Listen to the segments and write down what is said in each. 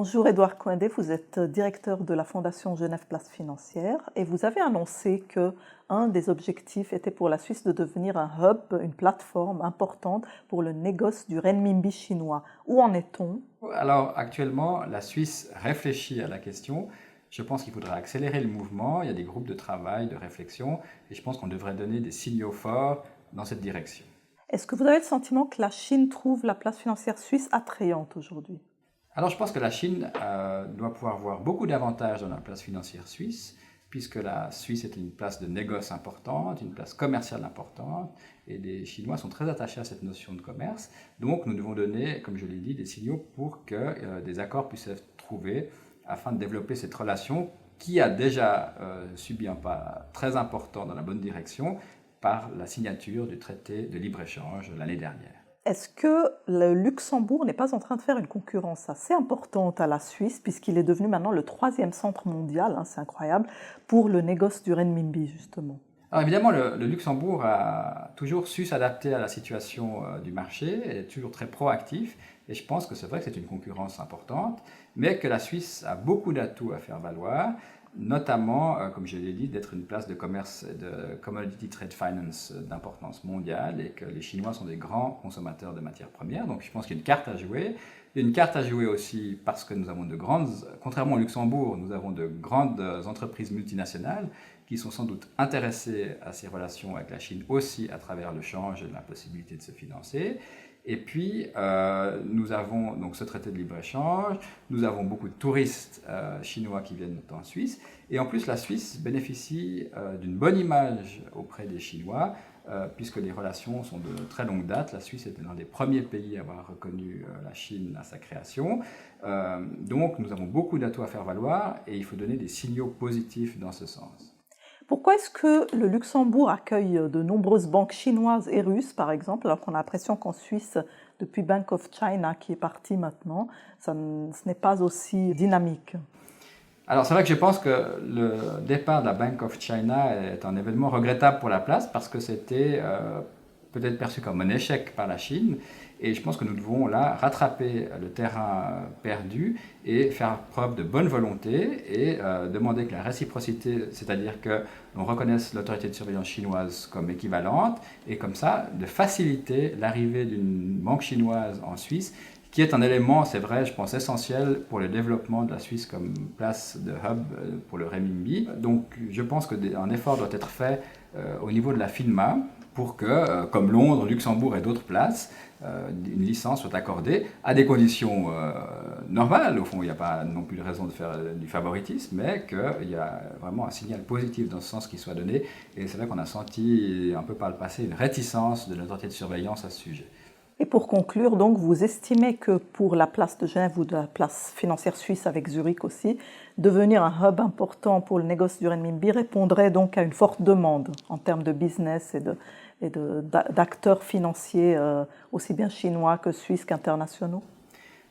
Bonjour Édouard Coindé, vous êtes directeur de la Fondation Genève Place Financière et vous avez annoncé que un des objectifs était pour la Suisse de devenir un hub, une plateforme importante pour le négoce du renminbi chinois. Où en est-on? Alors actuellement, la Suisse réfléchit à la question. Je pense qu'il faudra accélérer le mouvement. Il y a des groupes de travail, de réflexion, et je pense qu'on devrait donner des signaux forts dans cette direction. Est-ce que vous avez le sentiment que la Chine trouve la place financière suisse attrayante aujourd'hui? Alors je pense que la Chine doit pouvoir voir beaucoup d'avantages dans la place financière suisse, puisque la Suisse est une place de négoce importante, une place commerciale importante, et les Chinois sont très attachés à cette notion de commerce. Donc nous devons donner, comme je l'ai dit, des signaux pour que des accords puissent être trouvés afin de développer cette relation qui a déjà subi un pas très important dans la bonne direction par la signature du traité de libre-échange l'année dernière. Est-ce que le Luxembourg n'est pas en train de faire une concurrence assez importante à la Suisse, puisqu'il est devenu maintenant le troisième centre mondial, c'est incroyable, pour le négoce du renminbi, justement? Alors évidemment, le Luxembourg a toujours su s'adapter à la situation du marché, est toujours très proactif, et je pense que c'est vrai que c'est une concurrence importante, mais que la Suisse a beaucoup d'atouts à faire valoir, notamment, comme je l'ai dit, d'être une place de commerce et de commodity trade finance d'importance mondiale, et que les Chinois sont des grands consommateurs de matières premières, donc je pense qu'il y a une carte à jouer. Il y a une carte à jouer aussi parce que nous avons contrairement au Luxembourg, nous avons de grandes entreprises multinationales qui sont sans doute intéressés à ces relations avec la Chine aussi à travers le change et la possibilité de se financer. Et puis, nous avons donc ce traité de libre-échange, nous avons beaucoup de touristes chinois qui viennent en Suisse, et en plus la Suisse bénéficie d'une bonne image auprès des Chinois, puisque les relations sont de très longue date. La Suisse était l'un des premiers pays à avoir reconnu la Chine à sa création. Donc nous avons beaucoup d'atouts à faire valoir, et il faut donner des signaux positifs dans ce sens. Pourquoi est-ce que le Luxembourg accueille de nombreuses banques chinoises et russes, par exemple, alors qu'on a l'impression qu'en Suisse, depuis Bank of China, qui est parti maintenant, ce n'est pas aussi dynamique? Alors c'est vrai que je pense que le départ de la Bank of China est un événement regrettable pour la place parce que c'était peut-être perçu comme un échec par la Chine, et je pense que nous devons là rattraper le terrain perdu et faire preuve de bonne volonté et demander que la réciprocité, c'est-à-dire que l'on reconnaisse l'autorité de surveillance chinoise comme équivalente, et comme ça de faciliter l'arrivée d'une banque chinoise en Suisse, qui est un élément, c'est vrai, je pense, essentiel pour le développement de la Suisse comme place de hub pour le renminbi. Donc je pense qu'un effort doit être fait au niveau de la FINMA pour que, comme Londres, Luxembourg et d'autres places, une licence soit accordée à des conditions normales. Au fond, il n'y a pas non plus de raison de faire du favoritisme, mais qu'il y a vraiment un signal positif dans ce sens qui soit donné. Et c'est vrai qu'on a senti un peu par le passé une réticence de l'autorité de surveillance à ce sujet. Et pour conclure, donc, vous estimez que pour la place de Genève ou de la place financière suisse avec Zurich aussi, devenir un hub important pour le négoce du renminbi répondrait donc à une forte demande en termes de business et d'acteurs financiers aussi bien chinois que suisses qu'internationaux?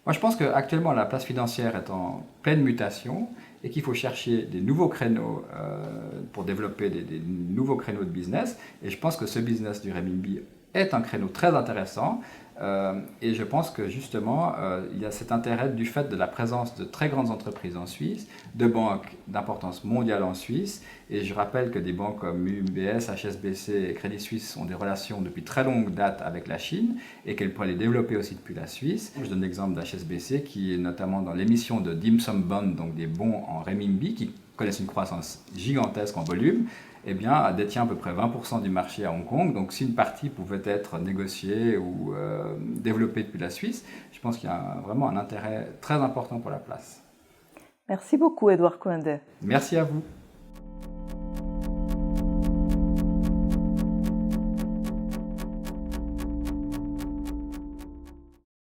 Moi, je pense qu'actuellement, la place financière est en pleine mutation et qu'il faut chercher des nouveaux créneaux pour développer des nouveaux créneaux de business. Et je pense que ce business du renminbi est un créneau très intéressant. Et je pense que justement, il y a cet intérêt du fait de la présence de très grandes entreprises en Suisse, de banques d'importance mondiale en Suisse. Et je rappelle que des banques comme UBS, HSBC et Crédit Suisse ont des relations depuis très longue date avec la Chine et qu'elles pourraient les développer aussi depuis la Suisse. Je donne l'exemple d'HSBC qui est notamment dans l'émission de Dim Sum Bond, donc des bons en renminbi qui connaissent une croissance gigantesque en volume. Eh bien, détient à peu près 20% du marché à Hong Kong. Donc, si une partie pouvait être négociée ou développée depuis la Suisse, je pense qu'il y a vraiment un intérêt très important pour la place. Merci beaucoup, Édouard Coindé. Merci à vous.